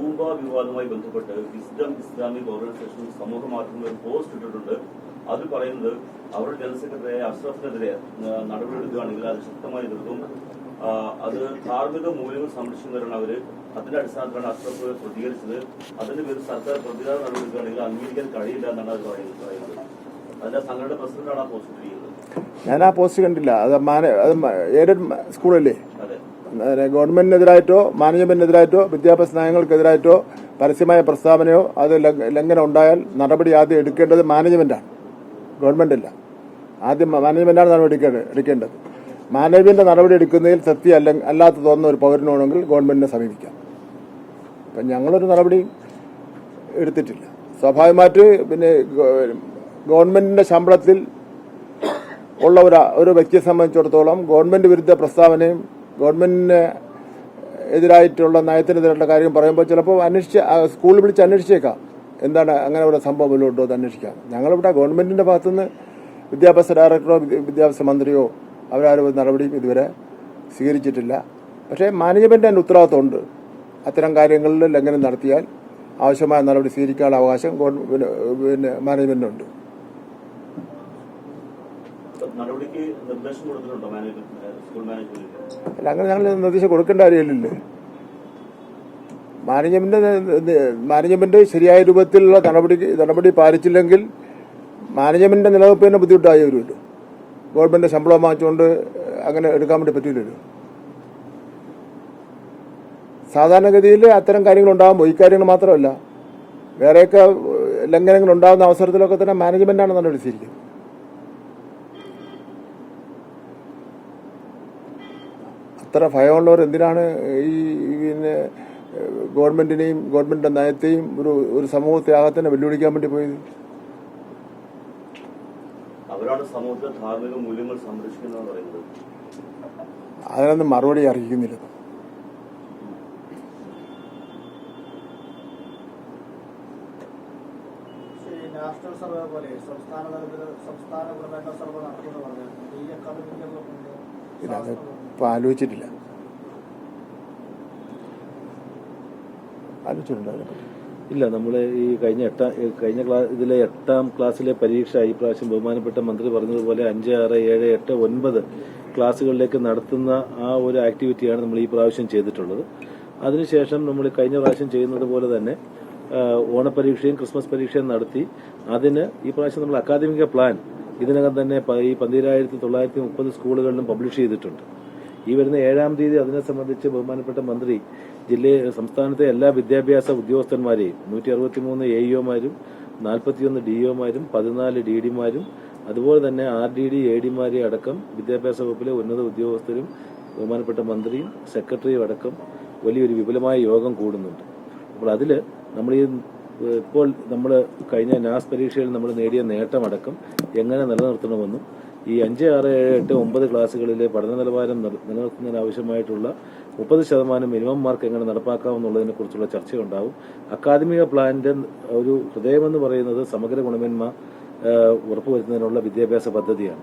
തൂമ്പ വിവാദവുമായി ബന്ധപ്പെട്ട് wisdom Islamic organisation സമൂഹ മാധ്യമങ്ങളിൽ ഒരു പോസ്റ്റ് ഇട്ടിട്ടുണ്ട്. അതിൽ പറയുന്നത് അവരുടെ ജനറൽ സെക്രട്ടറിയായ അഷ്റഫിനെതിരെ നടപടിയെടുക്കുകയാണെങ്കിൽ അത് ശക്തമായി എതിർക്കും. അത് ധാർമ്മിക മൂല്യങ്ങൾ സംരക്ഷിക്കുന്നവരാണ് അവര്. അതിന്റെ അടിസ്ഥാനത്തിലാണ് അഷ്റഫ് പ്രതികരിച്ചത്. അതിന്റെ പേരിൽ സർക്കാർ പ്രതികാര നടപടിയെടുക്കുകയാണെങ്കിൽ അംഗീകരിക്കാൻ കഴിയില്ല എന്നാണ് അത് പറയുന്നത്. അതിന്റെ സംഘടന പ്രസിഡന്റാണ് ആ പോസ്റ്റ് ഇട്ടിരിക്കുന്നത്. ഞാൻ ആ പോസ്റ്റ് കണ്ടില്ല. അത് എയ്ഡഡ് സ്കൂളല്ലേ? ഗവൺമെന്റിനെതിരായിട്ടോ മാനേജ്മെന്റിനെതിരായിട്ടോ വിദ്യാഭ്യാസ നയങ്ങൾക്കെതിരായിട്ടോ പരസ്യമായ പ്രസ്താവനയോ അത് ലംഘനം ഉണ്ടായാൽ നടപടി ആദ്യം എടുക്കേണ്ടത് മാനേജ്മെന്റാണ്, ഗവൺമെന്റ് അല്ല. ആദ്യം മാനേജ്മെന്റാണ് നടപടി എടുക്കേണ്ടത്. മാനേജ്മെന്റ് നടപടി എടുക്കുന്നതിൽ സത്യം അല്ലാത്ത തോന്നുന്ന ഒരു പൗരനാണെങ്കിൽ ഗവൺമെന്റിനെ സമീപിക്കാം. അപ്പം ഞങ്ങളൊരു നടപടി എടുത്തിട്ടില്ല. സ്വാഭാവികമായിട്ട് പിന്നെ ഗവൺമെന്റിന്റെ ശമ്പളത്തിൽ ഉള്ള ഒരു വ്യക്തിയെ സംബന്ധിച്ചിടത്തോളം ഗവൺമെന്റ് വിരുദ്ധ പ്രസ്താവനയും ഗവൺമെന്റിന് എതിരായിട്ടുള്ള നയത്തിനെതിരായിട്ടുള്ള കാര്യം പറയുമ്പോൾ ചിലപ്പോൾ സ്കൂളിൽ വിളിച്ച് അന്വേഷിച്ചേക്കാം, എന്താണ് അങ്ങനെ ഒരു സംഭവം വല്ലതും ഉണ്ടോ എന്ന് അന്വേഷിക്കാം. ഞങ്ങളിവിടെ ഗവൺമെന്റിന്റെ ഭാഗത്തുനിന്ന് വിദ്യാഭ്യാസ ഡയറക്ടറോ വിദ്യാഭ്യാസ മന്ത്രിയോ അവരാരും നടപടിയും ഇതുവരെ സ്വീകരിച്ചിട്ടില്ല. പക്ഷേ മാനേജ്മെന്റ് അതിന്റെ ഉത്തരവാദിത്തമുണ്ട്. അത്തരം കാര്യങ്ങളിൽ ലംഘനം നടത്തിയാൽ ആവശ്യമായ നടപടി സ്വീകരിക്കാനുള്ള അവകാശം പിന്നെ മാനേജ്മെന്റിനുണ്ട്. അല്ല, അങ്ങനെ ഞങ്ങൾ നിർദ്ദേശം കൊടുക്കേണ്ട കാര്യമില്ലല്ലോ. മാനേജ്മെന്റ് ശരിയായ രൂപത്തിലുള്ള നടപടി പാലിച്ചില്ലെങ്കിൽ മാനേജ്മെന്റിന്റെ നിലനിൽപ്പിന് ബുദ്ധിമുട്ടായി വരുമല്ലോ. ഗവൺമെന്റ് ശമ്പളം വാങ്ങിച്ചുകൊണ്ട് അങ്ങനെ എടുക്കാൻ വേണ്ടി പറ്റില്ലല്ലോ. സാധാരണഗതിയിൽ അത്തരം കാര്യങ്ങൾ ഉണ്ടാകുമ്പോൾ ഈ കാര്യങ്ങൾ മാത്രമല്ല വേറെയൊക്കെ ലംഘനങ്ങൾ ഉണ്ടാകുന്ന അവസരത്തിലൊക്കെ തന്നെ മാനേജ്മെന്റാണ് നടപടി സ്വീകരിക്കുന്നത്. അത്ര ഭയമുള്ളവർ എന്തിനാണ് ഈ പിന്നെ ഗവൺമെന്റിനെയും ഗവൺമെന്റിന്റെ നയത്തെയും ഒരു സമൂഹത്തെ ആകെ തന്നെ വെല്ലുവിളിക്കാൻ വേണ്ടി പോയത്? അവരാണ് സമൂഹത്തിലെ ധാർമ്മിക മൂല്യങ്ങൾ സംരക്ഷിക്കുന്നതെന്ന് പറയുന്നത്. അതിനൊന്നും മറുപടി അറിയിക്കുന്നില്ല. നാഷണൽ സർവേ പോലെ സംസ്ഥാന ഗവൺമെന്റ് സർവേ നടത്തുമെന്ന് പറഞ്ഞു. ഇല്ല, അതിപ്പോൾ ആലോചിച്ചിട്ടില്ല. ഇല്ല, നമ്മൾ ഈ കഴിഞ്ഞ ഇതിലെ 8ാം ക്ലാസ്സിലെ പരീക്ഷ ഈ പ്രാവശ്യം ബഹുമാനപ്പെട്ട മന്ത്രി പറഞ്ഞതുപോലെ 5, 6, 7, 8, 9 ക്ലാസ്സുകളിലേക്ക് നടത്തുന്ന ആ ഒരു ആക്ടിവിറ്റിയാണ് നമ്മൾ ഈ പ്രാവശ്യം ചെയ്തിട്ടുള്ളത്. അതിനുശേഷം നമ്മൾ കഴിഞ്ഞ പ്രാവശ്യം ചെയ്യുന്നത് പോലെ തന്നെ ഓണപരീക്ഷയും ക്രിസ്മസ് പരീക്ഷയും നടത്തി അതിന് ഈ പ്രാവശ്യം നമ്മൾ അക്കാദമിക പ്ലാൻ ഇതിനകം തന്നെ ഈ 12,930 സ്കൂളുകളിലും പബ്ലിഷ് ചെയ്തിട്ടുണ്ട്. ഈ വരുന്ന 7-ാം തീയതി അതിനെ സംബന്ധിച്ച് ബഹുമാനപ്പെട്ട മന്ത്രി സംസ്ഥാനത്തെ എല്ലാ വിദ്യാഭ്യാസ ഉദ്യോഗസ്ഥന്മാരെയും 163 AEOമാരും 41 DEOമാരും 14 DDമാരും അതുപോലെ തന്നെ RDD ADമാരെ അടക്കം വിദ്യാഭ്യാസ വകുപ്പിലെ ഉന്നത ഉദ്യോഗസ്ഥരും ബഹുമാനപ്പെട്ട മന്ത്രിയും സെക്രട്ടറിയും അടക്കം വലിയൊരു വിപുലമായ യോഗം കൂടുന്നുണ്ട്. അപ്പോൾ അതിൽ ഇപ്പോൾ നമ്മൾ കഴിഞ്ഞ നാസ് പരീക്ഷയിൽ നമ്മൾ നേടിയ നേട്ടമടക്കം എങ്ങനെ നിലനിർത്തണമെന്നും ഈ 5, 6, 7, 8, 9 ക്ലാസ്സുകളിലെ പഠന നിലവാരം നിലനിർത്തുന്നതിനാവശ്യമായിട്ടുള്ള 30% മിനിമം മാർക്ക് എങ്ങനെ നടപ്പാക്കാമെന്നുള്ളതിനെ കുറിച്ചുള്ള ചർച്ചയുണ്ടാവും. അക്കാദമിക പ്ലാനിന്റെ ഒരു ഹൃദയമെന്ന് പറയുന്നത് സമഗ്ര ഗുണമേന്മ ഉറപ്പുവരുത്തുന്നതിനുള്ള വിദ്യാഭ്യാസ പദ്ധതിയാണ്.